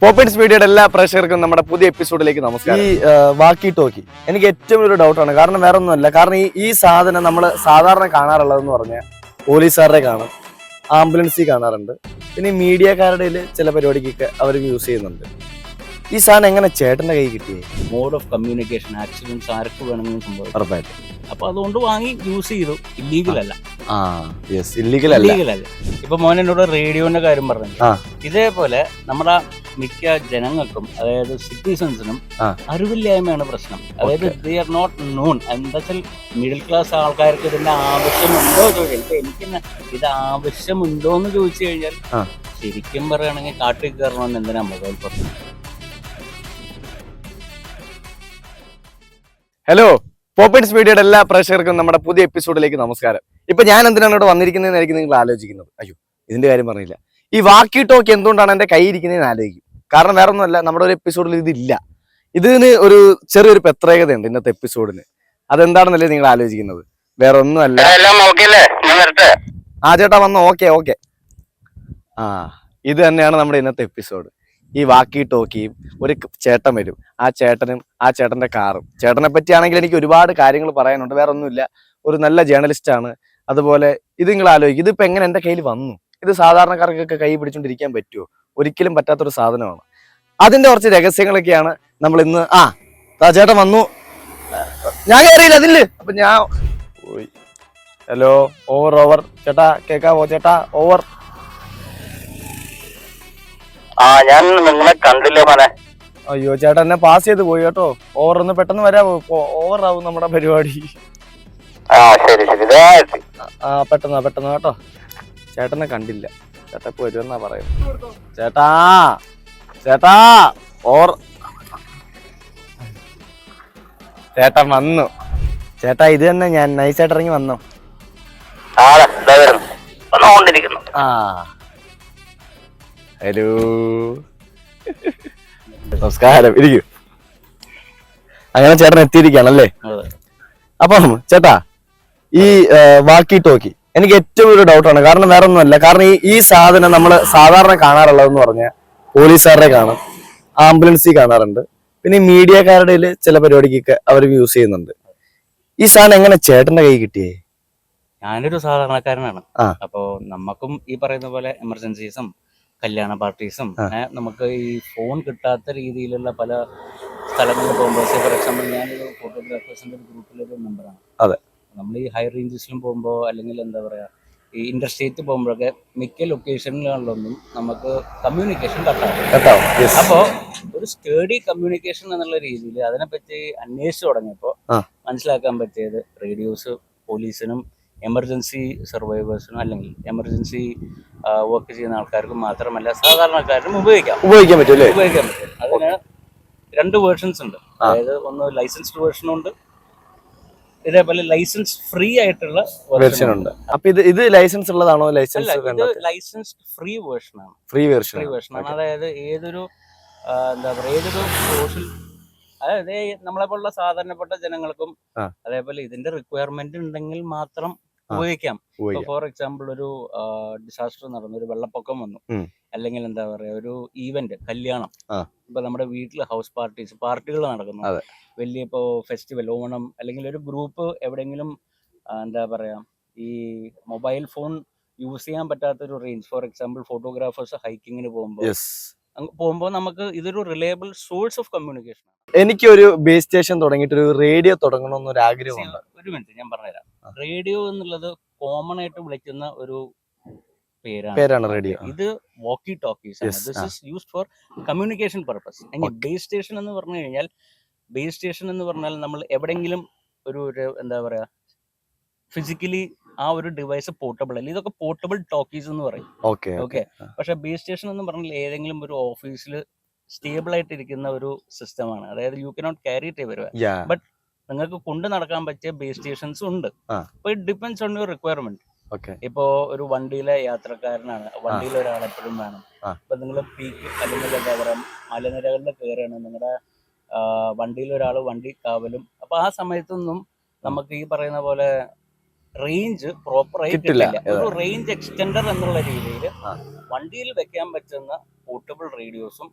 Poppins മീഡിയയുടെ എല്ലാ പ്രേക്ഷകർക്കും നമ്മുടെ പുതിയ എപ്പിസോഡിലേക്ക് നമസ്കാരം. ഈ വാക്കി ടോക്കി എനിക്ക് ഏറ്റവും ഒരു ഡൗട്ടാണ്. കാരണം വേറെ ഒന്നുമല്ല, കാരണം ഈ സാധനം നമ്മൾ സാധാരണ കാണാറുള്ളതെന്ന് പറഞ്ഞാൽ പോലീസുകാരുടെ കാണും, ആംബുലൻസിൽ കാണാറുണ്ട്, പിന്നെ മീഡിയക്കാരുടെ ചില പരിപാടിക്കൊക്കെ അവർ യൂസ് ചെയ്യുന്നുണ്ട്. ഈ സാധനം എങ്ങനെ ചേട്ടന്റെ കൈ കിട്ടിയേ? മോഡ് ഓഫ് കമ്മ്യൂണിക്കേഷൻ ആക്സിഡൻസ് ആർക്ക് വേണമെങ്കിലും സംഭവിക്കും. ഉറപ്പായിട്ട്. അപ്പൊ അതുകൊണ്ട് വാങ്ങി യൂസ് ചെയ്തു. ഇല്ലീഗൽ അല്ല. ഇല്ലീഗൽ അല്ല. ഇപ്പൊ മോനോട് റേഡിയോന്റെ കാര്യം പറഞ്ഞു. ഇതേപോലെ നമ്മുടെ മിക്ക ജനങ്ങൾക്കും, അതായത് സിറ്റിസൺസിനും അറിവില്ലായ്മയാണ് പ്രശ്നം. അതായത് ദേ ആർ നോട്ട് നോൺ. എന്താ വെച്ചാൽ മിഡിൽ ക്ലാസ് ആൾക്കാർക്ക് ഇതിന്റെ ആവശ്യമുണ്ടോ ചോദിച്ചാൽ, ഇപ്പൊ എനിക്ക് ഇത് ആവശ്യമുണ്ടോ എന്ന് ചോദിച്ചു കഴിഞ്ഞാൽ ശരിക്കും പറയുകയാണെങ്കിൽ കാട്ടിൽ കയറണമെന്ന് എന്തിനാ മൊബൈൽ ഫോൺ. ഹലോ, പോപ്പിൻസ് മീഡിയയുടെ എല്ലാ പ്രേക്ഷകർക്കും നമ്മുടെ പുതിയ എപ്പിസോഡിലേക്ക് നമസ്കാരം. ഇപ്പൊ ഞാൻ എന്തിനാണ് ഇവിടെ വന്നിരിക്കുന്നതെന്നായിരിക്കും നിങ്ങൾ ആലോചിക്കുന്നത്. അയ്യോ, ഇതിന്റെ കാര്യം പറഞ്ഞില്ല. ഈ വാക്കി ടോക്ക് എന്തുകൊണ്ടാണ് എന്റെ കൈ ഇരിക്കുന്നതെന്ന് ആലോചിക്കും. കാരണം വേറെ ഒന്നുമല്ല, നമ്മുടെ ഒരു എപ്പിസോഡിൽ ഇതില്ല. ഇതിന് ഒരു ചെറിയൊരു പ്രത്യേകതയുണ്ട് ഇന്നത്തെ എപ്പിസോഡിന്. അതെന്താണെന്നല്ലേ നിങ്ങൾ ആലോചിക്കുന്നത്? വേറെ ഒന്നുമല്ല. ചേട്ടാ വന്നോ? ഓക്കെ. ഇത് തന്നെയാണ് നമ്മുടെ ഇന്നത്തെ എപ്പിസോഡ്. ഈ വാക്കി ടോക്കിയും ഒരു ചേട്ടൻ വരും, ആ ചേട്ടനും ആ ചേട്ടന്റെ കാറും. ചേട്ടനെ പറ്റിയാണെങ്കിൽ എനിക്ക് ഒരുപാട് കാര്യങ്ങൾ പറയാനുണ്ട്. വേറെ ഒന്നുമില്ല, ഒരു നല്ല ജേർണലിസ്റ്റ് ആണ്. അതുപോലെ ഇത് നിങ്ങൾ ആലോചിക്കും, ഇതിപ്പോ എങ്ങനെ എന്റെ കയ്യിൽ വന്നു? ഇത് സാധാരണക്കാർക്കൊക്കെ കൈ പിടിച്ചോണ്ടിരിക്കാൻ പറ്റുമോ? ഒരിക്കലും പറ്റാത്തൊരു സാധനമാണ്. അതിന്റെ കുറച്ച് രഹസ്യങ്ങളൊക്കെയാണ് നമ്മൾ ഇന്ന്. ചേട്ടൻ വന്നു, ഞാൻ കയറിയില്ല അതില്. അപ്പൊ ഞാൻ പോയി. ഹലോ, ഓവർ ചേട്ടാ, കേക്കാവോ ചേട്ടാ? ഓവർ. ഞാൻ നിങ്ങളെ കണ്ടില്ല മോനെ. അയ്യോ ചേട്ടാ, എന്നെ പാസ് ചെയ്ത് പോയി കേട്ടോ. ഓവർ ഒന്ന് പെട്ടെന്ന് വരാമോ? ഓവർ ആവും നമ്മുടെ പരിപാടി. ശരി. പെട്ടെന്ന് കേട്ടോ. ചേട്ടനെ കണ്ടില്ല. ചേട്ടാ ഇപ്പൊ വരുമെന്നാ പറയുന്നത്. ചേട്ടാ ഓവർ. ചേട്ടൻ വന്നു. ചേട്ടാ ഇത് തന്നെ, ഞാൻ നൈസായിട്ട് ഇറങ്ങി വന്നോ. ഹലോ, നമസ്കാരം. ഇരിക്കൂ. അങ്ങനെ ചേട്ടൻ എത്തിയിരിക്കുകയാണല്ലേ? അപ്പം ചേട്ടാ, ഈ വാക്കി ടോക്കി എനിക്ക് ഏറ്റവും ഒരു ഡൗട്ടാണ്. കാരണം വേറെ ഒന്നുമല്ല, കാരണം ഈ സാധനം നമ്മൾ സാധാരണ കാണാറുള്ളതെന്ന് പറഞ്ഞാൽ പോലീസുകാരുടെ കാണും, ആംബുലൻസിൽ കാണാറുണ്ട്, പിന്നെ മീഡിയക്കാരുടെ ചില പരിപാടിക്കൊക്കെ അവർ യൂസ് ചെയ്യുന്നുണ്ട്. ഈ സാധനം എങ്ങനെ ചേട്ടന്റെ കൈ കിട്ടിയേ? ഞാനൊരു സാധാരണക്കാരനാണ്. അപ്പോ നമുക്കും ഈ പറയുന്ന പോലെ എമർജൻസീസും കല്യാണ പാർട്ടീസും നമുക്ക് ഈ ഫോൺ കിട്ടാത്ത രീതിയിലുള്ള പല സ്ഥലങ്ങളിൽ പോകുമ്പോൾ, ഫോർ എക്സാമ്പിൾ ഞാനൊരു ഫോട്ടോഗ്രാഫേഴ്സിന്റെ ഒരു ഗ്രൂപ്പിലൊരു മെമ്പറാണ്. അതെ. നമ്മൾ ഈ ഹൈ റേഞ്ചസിലും പോകുമ്പോൾ, അല്ലെങ്കിൽ എന്താ പറയാ, ഈ ഇന്റർസ്റ്റേറ്റ് പോകുമ്പോഴൊക്കെ മിക്ക ലൊക്കേഷനുകളിലൊന്നും നമുക്ക് കമ്മ്യൂണിക്കേഷൻ കട്ടാവും. അപ്പോൾ ഒരു സ്റ്റേഡി കമ്മ്യൂണിക്കേഷൻ എന്നുള്ള രീതിയിൽ അതിനെപ്പറ്റി അന്വേഷിച്ചു തുടങ്ങിയപ്പോൾ മനസ്സിലാക്കാൻ പറ്റിയത് റേഡിയോസ് പോലീസിനും എമർജൻസി സർവൈവേഴ്സിനും അല്ലെങ്കിൽ എമർജൻസി വർക്ക് ചെയ്യുന്ന ആൾക്കാർക്കും മാത്രമല്ല സാധാരണക്കാരനും ഉപയോഗിക്കാൻ പറ്റും. അതിന് രണ്ട് വേർഷൻസ് ഉണ്ട്. അതായത് ഒന്ന് ലൈസൻസ്ഡ് വേർഷനും ഉണ്ട്, ഇതേപോലെ ലൈസൻസ് ഫ്രീ ആയിട്ടുള്ള വേർഷൻ ഉണ്ട്. അപ്പൊ ഇത് ലൈസൻസ് ഉള്ളതാണോ? ലൈസൻസ്ഡ് ഫ്രീ വേർഷനാണ്. ഫ്രീ വേർഷനാണ്. അതായത് ഏതൊരു എന്താ പറയുക, ഏതൊരു സോഷ്യൽ, അതായത് നമ്മളെ പോലുള്ള സാധാരണപ്പെട്ട ജനങ്ങൾക്കും അതേപോലെ ഇതിന്റെ റിക്വയർമെന്റ് ഉണ്ടെങ്കിൽ മാത്രം ഉപയോഗിക്കാം. ഇപ്പൊ ഫോർ എക്സാമ്പിൾ ഒരു ഡിസാസ്റ്റർ നടന്നു, ഒരു വെള്ളപ്പൊക്കം വന്നു, അല്ലെങ്കിൽ എന്താ പറയാ ഒരു ഈവന്റ്, കല്യാണം, ഇപ്പൊ നമ്മുടെ വീട്ടിൽ ഹൗസ് പാർട്ടികൾ നടക്കുന്നു, വലിയ ഇപ്പോ ഫെസ്റ്റിവൽ, ഓണം, അല്ലെങ്കിൽ ഒരു ഗ്രൂപ്പ് എവിടെയെങ്കിലും എന്താ പറയാ ഈ മൊബൈൽ ഫോൺ യൂസ് ചെയ്യാൻ പറ്റാത്ത ഒരു റേഞ്ച്, ഫോർ എക്സാമ്പിൾ ഫോട്ടോഗ്രാഫേഴ്സ് ഹൈക്കിങ്ങിന് പോകുമ്പോൾ നമുക്ക് ഇതൊരു റിലയബിൾ സോഴ്സ് ഓഫ് കമ്മ്യൂണിക്കേഷൻ ആണ്. എനിക്കൊരു ബേസ് സ്റ്റേഷൻ തുടങ്ങിയിട്ട് ഒരു റേഡിയോ തുടങ്ങണമെന്നൊരു ആഗ്രഹമുണ്ട്. ഒരു മിനിറ്റ്, ഞാൻ പറഞ്ഞുതരാം. റേഡിയോ എന്നുള്ളത് കോമൺ ആയിട്ട് വിളിക്കുന്ന ഒരു പേരാണ് റേഡിയോ. ഇത് വാക്കി ടോക്കീസ് ആണ്. This is used four communication purpose. Base station എന്ന് പറഞ്ഞു കഴിഞ്ഞാൽ, ബേസ് സ്റ്റേഷൻ എന്ന് പറഞ്ഞാൽ നമ്മൾ എവിടെയെങ്കിലും ഒരു എന്താ പറയാ ഫിസിക്കലി ആ ഒരു ഡിവൈസ് പോർട്ടബിൾ അല്ല. ഇതൊക്കെ പോർട്ടബിൾ ടോക്കീസ് എന്ന് പറയും. ഓക്കെ. പക്ഷെ ബേസ് സ്റ്റേഷൻ എന്ന് പറഞ്ഞാൽ ഏതെങ്കിലും ഒരു ഓഫീസിൽ സ്റ്റേബിൾ ആയിട്ട് ഇരിക്കുന്ന ഒരു സിസ്റ്റമാണ്. അതായത് you cannot carry it everywhere, but നിങ്ങൾക്ക് കൊണ്ടു നടക്കാൻ പറ്റിയ ബേസ് സ്റ്റേഷൻസ് ഉണ്ട്. അപ്പൊ it depends on your requirement. ഇപ്പോ ഒരു വണ്ടിയിലെ യാത്രക്കാരനാണ്, വണ്ടിയിൽ ഒരാൾ എപ്പോഴും വേണം. ഇപ്പൊ നിങ്ങൾ പീക്ക് അല്ലെങ്കിൽ എന്താ പറയാ മലനിരകളിൽ കയറുകയാണ്, നിങ്ങളുടെ വണ്ടിയിൽ ഒരാൾ വണ്ടി കാവലും. അപ്പൊ ആ സമയത്തൊന്നും നമുക്ക് ഈ പറയുന്ന പോലെ റേഞ്ച് പ്രോപ്പറായി കിട്ടില്ല. ഒരു റേഞ്ച് എക്സ്റ്റൻഡർ എന്നുള്ള രീതിയിൽ വണ്ടിയിൽ വെക്കാൻ പറ്റുന്ന പോർട്ടബിൾ റേഡിയോസും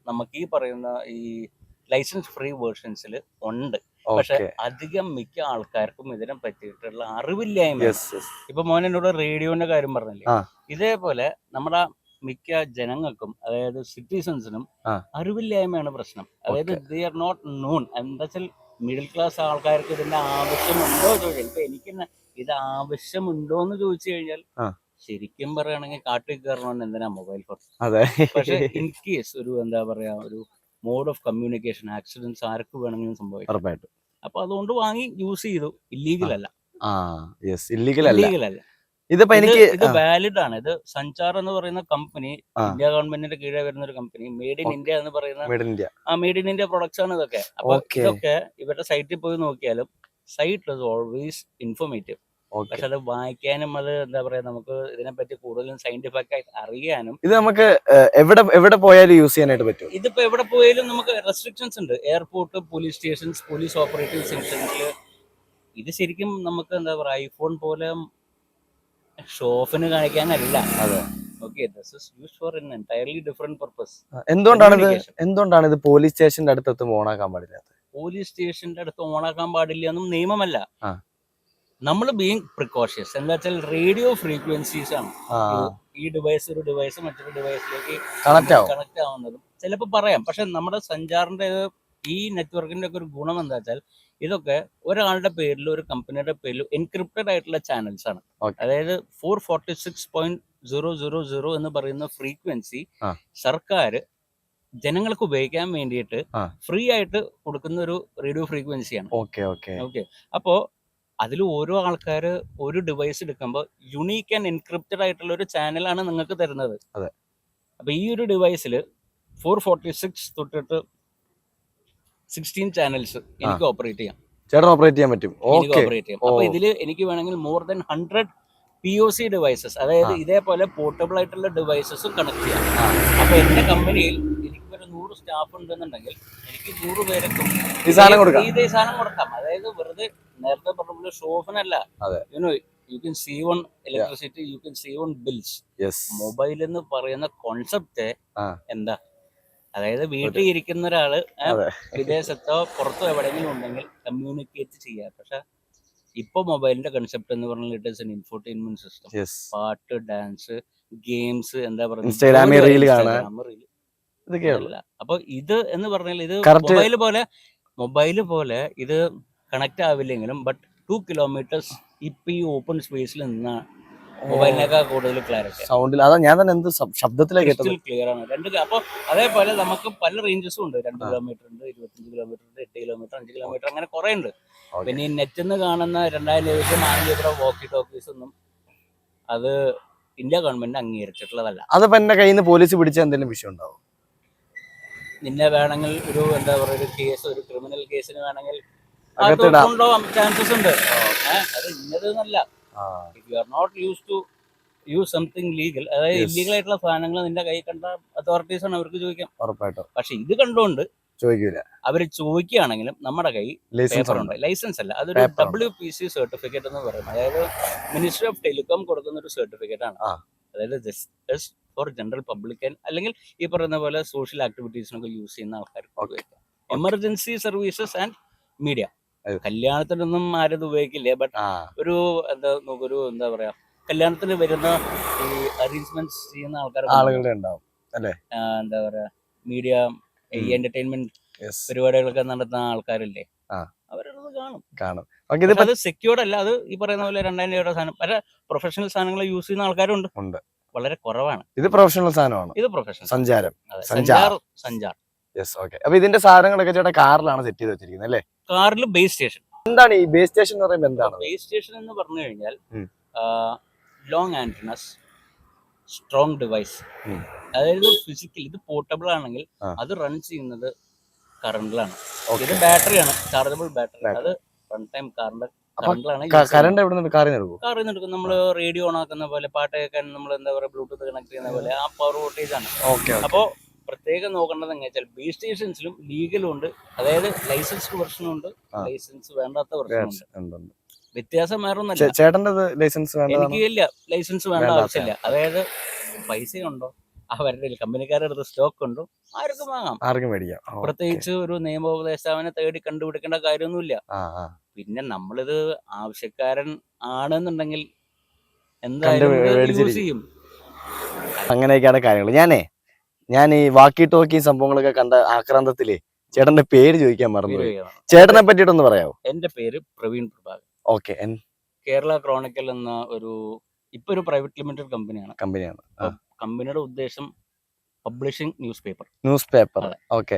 നമുക്ക് ഈ പറയുന്ന ഈ ലൈസൻസ് ഫ്രീ വേർഷൻസിൽ ഉണ്ട്. പക്ഷെ അധികം മിക്ക ആൾക്കാർക്കും ഇതിനെ പറ്റിയിട്ടുള്ള അറിവില്ലായ്മ. ഇപ്പൊ മോൻ എന്നോട് റേഡിയോന്റെ കാര്യം പറഞ്ഞില്ലേ, ഇതേപോലെ നമ്മുടെ മിക്ക ജനങ്ങൾക്കും, അതായത് സിറ്റിസൺസിനും അറിവില്ലായ്മയാണ് പ്രശ്നം. അതായത് ദേ ആർ നോട്ട് നോൺ. എന്താ വെച്ചാൽ മിഡിൽ ക്ലാസ് ആൾക്കാർക്ക് ഇതിന്റെ ആവശ്യമുണ്ടോ ചോദിച്ചാൽ, ഇപ്പൊ എനിക്ക് ഇത് ആവശ്യമുണ്ടോ എന്ന് ചോദിച്ചു കഴിഞ്ഞാൽ ശരിക്കും പറയുകയാണെങ്കിൽ കാട്ടിൽ കയറണമെന്ന് എന്തിനാ മൊബൈൽ ഫോൺ. പക്ഷെ ഇൻ കേസ് ഒരു എന്താ പറയാ ഒരു മോഡ് ഓഫ് കമ്മ്യൂണിക്കേഷൻ, ആക്സിഡൻസ് ആർക്ക് വേണമെങ്കിലും സംഭവിക്കും. അപ്പൊ അതുകൊണ്ട് വാങ്ങി യൂസ് ചെയ്തു. ഇല്ലീഗൽ അല്ല. ഇതിപ്പോ എനിക്ക് ഇത് വാലിഡ് ആണ്. ഇത് സഞ്ചാർ എന്ന് പറയുന്ന കമ്പനി ഇന്ത്യ ഗവൺമെന്റിന്റെ കീഴെ വരുന്ന ഒരു കമ്പനി, മെയ്ഡ് ഇൻ ഇന്ത്യ എന്ന് പറയുന്ന മെയ്ഡ് ഇൻ ഇന്ത്യ പ്രൊഡക്ട്സ് ആണ് ഇതൊക്കെ. അപ്പൊ ഇതൊക്കെ ഇവരുടെ സൈറ്റിൽ പോയി നോക്കിയാലും സൈറ്റ് ഇസ് ഓൾവേസ് ഇൻഫോർമേറ്റീവ്. പക്ഷെ അത് വായിക്കാനും അത് എന്താ പറയാ നമുക്ക് ഇതിനെപ്പറ്റി കൂടുതലും സയന്റിഫിക് ആയിട്ട് അറിയാനും ഇത് നമുക്ക് എവിടെ പോയാലും യൂസ് ചെയ്യാനായിട്ട് പറ്റും. ഇതിപ്പോ എവിടെ പോയാലും നമുക്ക് റെസ്ട്രിക്ഷൻസ് ഉണ്ട്. Airport, police stations, police operative സെക്ഷൻസിൽ ഇത് ശരിക്കും നമുക്ക് എന്താ പറയാ ഐഫോൺ പോലെ ഷോഫിന് കാണിക്കാനല്ല. Okay, this is used for N entirely different purpose. എന്തുകൊണ്ടാണ് ഇത് പോലീസ് സ്റ്റേഷന്റെ അടുത്ത് ഓണാക്കാൻ പാടില്ല? പോലീസ് സ്റ്റേഷന്റെ അടുത്ത് ഓണാക്കാൻ പാടില്ല എന്നും നിയമമല്ല. നമ്മൾ ബീങ് പ്രിക്കോഷ്യസ്. എന്താ വെച്ചാൽ റേഡിയോ ഫ്രീക്വൻസീസ് ആണ് ഈ ഡിവൈസ് ഒരു ഡിവൈസ് മറ്റൊരു ഡിവൈസിലേക്ക് കണക്ട് ആവുന്നതും ചിലപ്പോൾ പറയാം. പക്ഷെ നമ്മുടെ സഞ്ചാറിന്റെ ഈ നെറ്റ്വർക്കിന്റെ ഒക്കെ ഒരു ഗുണം എന്താ വെച്ചാൽ ഇതൊക്കെ ഒരാളുടെ പേരിൽ ഒരു കമ്പനിയുടെ പേരിൽ എൻക്രിപ്റ്റഡ് ആയിട്ടുള്ള ചാനൽസ് ആണ്. അതായത് 446.000 എന്ന് പറയുന്ന ഫ്രീക്വൻസി സർക്കാർ ജനങ്ങൾക്ക് ഉപയോഗിക്കാൻ വേണ്ടിയിട്ട് ഫ്രീ ആയിട്ട് കൊടുക്കുന്ന ഒരു റേഡിയോ ഫ്രീക്വൻസിയാണ്. ഓക്കെ, അപ്പോ അതിൽ ഓരോ ആൾക്കാർ ഒരു ഡിവൈസ് എടുക്കുമ്പോൾ യുണീക്ക് ആൻഡ് എൻക്രിപ്റ്റഡ് ആയിട്ടുള്ള ഒരു ചാനലാണ് നിങ്ങൾക്ക് തരുന്നത്. അപ്പൊ ഈ ഒരു ഡിവൈസിൽ 446 തൊട്ടിട്ട് 16 ചാനൽസ് എനിക്ക് ഓപ്പറേറ്റ് ചെയ്യാം. ഓപ്പറേറ്റ് ചെയ്യാൻ പറ്റും. അപ്പൊ ഇതില് എനിക്ക് വേണമെങ്കിൽ മോർ ദാൻ 100 POC ഡിവൈസസ്, അതായത് ഇതേപോലെ പോർട്ടബിൾ ആയിട്ടുള്ള ഡിവൈസസും കണക്ട് ചെയ്യാം. അപ്പൊ എന്റെ കമ്പനിയിൽ എനിക്ക് ഒരു 100 സ്റ്റാഫ് ഉണ്ടെന്നുണ്ടെങ്കിൽ എനിക്ക് 100 പേർക്കും ഇതേ സാധനം കൊടുക്കാം. അതായത് വെറുതെ നേരത്തെ പറഞ്ഞ ഷോഫിനല്ല. You can save on electricity, you can save on bills. Mobile എന്ന് പറയുന്ന കോൺസെപ്റ്റ് എന്താ? അതായത് വീട്ടിൽ ഇരിക്കുന്ന ഒരാള് വിദേശത്തോ പുറത്തോ എവിടെയെങ്കിലും ഉണ്ടെങ്കിൽ കമ്മ്യൂണിക്കേറ്റ് ചെയ്യാം. പക്ഷെ ഇപ്പൊ മൊബൈലിന്റെ കൺസെപ്റ്റ് എന്ന് പറഞ്ഞാൽ it is N infotainment system. പാട്ട്, ഡാൻസ്, ഗെയിംസ്, എന്താ പറയുക, അപ്പൊ ഇത് എന്ന് പറഞ്ഞാൽ ഇത് മൊബൈല് പോലെ ഇത് കണക്ട് ആവില്ലെങ്കിലും ബട്ട് 2 കിലോമീറ്റേഴ്സ് ഇപ്പൊ ഈ ഓപ്പൺ സ്പേസിൽ നിന്ന മൊബൈലിനേക്കാൾ കൂടുതൽ ക്ലാരിറ്റി സൗണ്ടിൽ. അതാ ഞാൻ തന്നെ എന്ത് ശബ്ദത്തിലേക്ക് ക്ലിയർ ആണ്. അപ്പൊ അതേപോലെ നമുക്ക് പല റേഞ്ചസും ഉണ്ട്. 2 കിലോമീറ്റർ ഉണ്ട്, 25 കിലോമീറ്റർ ഉണ്ട്, 8 കിലോമീറ്റർ, 5 കിലോമീറ്റർ, അങ്ങനെ കുറെ ഉണ്ട്. പിന്നെ ഈ നെറ്റിന്ന് കാണുന്ന 2000 വോക്കി ടോക്കീസ് ഒന്നും അത് ഇന്ത്യ ഗവൺമെന്റ് അംഗീകരിച്ചിട്ടുള്ളതല്ല. അതിപ്പോ എന്റെ കയ്യിൽ നിന്ന് പോലീസ് പിടിച്ച എന്തെങ്കിലും വിഷയം ഉണ്ടാവും? നിന്നെ വേണമെങ്കിൽ ഒരു എന്താ പറയുക ഒരു കേസ്, ഒരു ക്രിമിനൽ കേസിന് വേണമെങ്കിൽ കൊണ്ടുപോകാൻ ചാൻസസ് ഉണ്ട്. അത് ഇന്നതെന്നല്ല. If you are not used to use something legal, അതായത് ഇല്ലീഗൽ ആയിട്ടുള്ള സാധനങ്ങൾ നിന്റെ കൈ കണ്ട അതോറിറ്റീസ് ആണ് അവർക്ക് ചോദിക്കാം. പക്ഷെ ഇത് കണ്ടുകൊണ്ട് ചോദിക്കില്ല. അവര് ചോദിക്കുകയാണെങ്കിലും നമ്മുടെ കൈ പേപ്പർ ഉണ്ട്, ലൈസൻസ് അല്ല. അതൊരു WPC സർട്ടിഫിക്കറ്റ് എന്ന് പറയും. അതായത് മിനിസ്ട്രി ഓഫ് ടെലികോം കൊടുക്കുന്ന ഒരു സർട്ടിഫിക്കറ്റ് ആണ്. അതായത് ജസ്റ്റ് ഫോർ ജനറൽ പബ്ലിക് അല്ലെങ്കിൽ ഈ പറയുന്ന പോലെ സോഷ്യൽ ആക്ടിവിറ്റീസിനൊക്കെ യൂസ് ചെയ്യുന്ന ആൾക്കാർക്ക് ഉപയോഗിക്കാം. Emergency services and media. കല്യാണത്തിനൊന്നും ആരും ഉപയോഗിക്കില്ല. ബട്ട് ഒരു എന്താ പറയാ കല്യാണത്തിന് വരുന്ന ഈ അറേഞ്ച്മെന്റ്സ് ചെയ്യുന്ന ആളുകളുടെ ഉണ്ടാവും അല്ലേ, എന്താ പറയാ മീഡിയ, ഈ എന്റർടൈൻമെന്റ് പരിപാടികളൊക്കെ നടത്തുന്ന ആൾക്കാരില്ലേ, അവരത് കാണും. അത് സെക്യൂർഡ് അല്ല. അത് ഈ പറയുന്ന പോലെ 2000 രൂപയുടെ സാധനം പല പ്രൊഫഷണൽ സാധനങ്ങൾ യൂസ് ചെയ്യുന്ന ആൾക്കാരുണ്ട്, വളരെ കുറവാണ്. ഇത് പ്രൊഫഷണൽ സാധനമാണ്. ഇത് പ്രൊഫഷണൽ സഞ്ചാർ. അപ്പൊ ഇതിന്റെ സാധനങ്ങളൊക്കെ ചേട്ടാ കാറിലാണ് സെറ്റ് ചെയ്ത് വെച്ചിരിക്കുന്നത് അല്ലേ? കാറിൽ ബേസ് സ്റ്റേഷൻ. എന്താണ് ഈ ബേസ് സ്റ്റേഷൻ എന്ന് പറയുമ്പോൾ? എന്താണ് ബേസ് സ്റ്റേഷൻ എന്ന് പറഞ്ഞു കഴിഞ്ഞാൽ ലോങ് ആന്റിനസ്, സ്ട്രോങ് ഡിവൈസ്. അതായത് ഫിസിക്കൽ, ഇത് പോർട്ടബിൾ ആണെങ്കിൽ അത് റൺ ചെയ്യുന്നത് കറണ്ടിലാണ്. ഇത് ബാറ്ററിയാണ്, ചാർജബിൾ ബാറ്ററി. അത് റൺ ടൈം കറണ്ടിലാണ്. കാറിൽ നിന്ന് എടുക്കും. നമ്മള് റേഡിയോ ഓൺ ആക്കുന്ന പോലെ, പാട്ട് കേൾക്കാൻ നമ്മൾ എന്താ പറയുക ബ്ലൂടൂത്ത് കണക്ട് ചെയ്യുന്ന പോലെ ആ പവർ വോൾട്ടേജ് ആണ്. അപ്പോ പ്രത്യേകം നോക്കേണ്ടത് എങ്ങനെ വെച്ചാൽ ബേസ് സ്റ്റേഷൻസിലും ലീഗലും ഉണ്ട്. അതായത് ലൈസൻസ്ഡ് വെർഷനും ഉണ്ട്, ലൈസൻസ് വേണ്ടാത്ത വെർഷനും ഉണ്ട്. വ്യത്യാസം വേറെ ഒന്നല്ല. ചേട്ടൻ്റെ ലൈസൻസ് എനിക്ക് ഇല്ല, ലൈസൻസ് വേണ്ട ആവശ്യമില്ല. അതായത് പൈസ ഉണ്ടോ, അവരുടെ കമ്പനിക്കാരുടെ അടുത്ത് സ്റ്റോക്ക് ഉണ്ടോ, ആർക്കും വാങ്ങാം. ആർക്കും മേടിക്കാം. ഓക്കേ. പ്രത്യേകിച്ച് ഒരു നിയമോപദേഷ്ടാവിനെ തേടി കണ്ടുപിടിക്കേണ്ട കാര്യമൊന്നുമില്ല. ആ ആ പിന്നെ നമ്മളിത് ആവശ്യക്കാരൻ ആണെന്നുണ്ടെങ്കിൽ എന്തായാലും മേടിച്ചിരിക്കും. യൂസ് ചെയ്യും. അങ്ങനെയൊക്കെയാണ് കാര്യങ്ങൾ. ഞാൻ ഈ വാക്കി ടോക്കി സംഭവങ്ങളൊക്കെ കണ്ട ആക്രാന്തത്തില് ചേട്ടന്റെ പേര് ചോദിക്കാൻ മറന്നു. പേര് ചെയ്യണം. ചേട്ടനെ പറ്റിയിട്ടൊന്ന് പറയാമോ? എന്റെ പേര് പ്രവീൺ പ്രഭാകർ. ഓക്കെ. കേരള ക്രോണിക്കൽ എന്ന ഇപ്പൊ ഒരു പ്രൈവറ്റ് ലിമിറ്റഡ് കമ്പനിയാണ്. കമ്പനിയാണ്. കമ്പനിയുടെ ഉദ്ദേശം publishing news paper. News paper. Okay.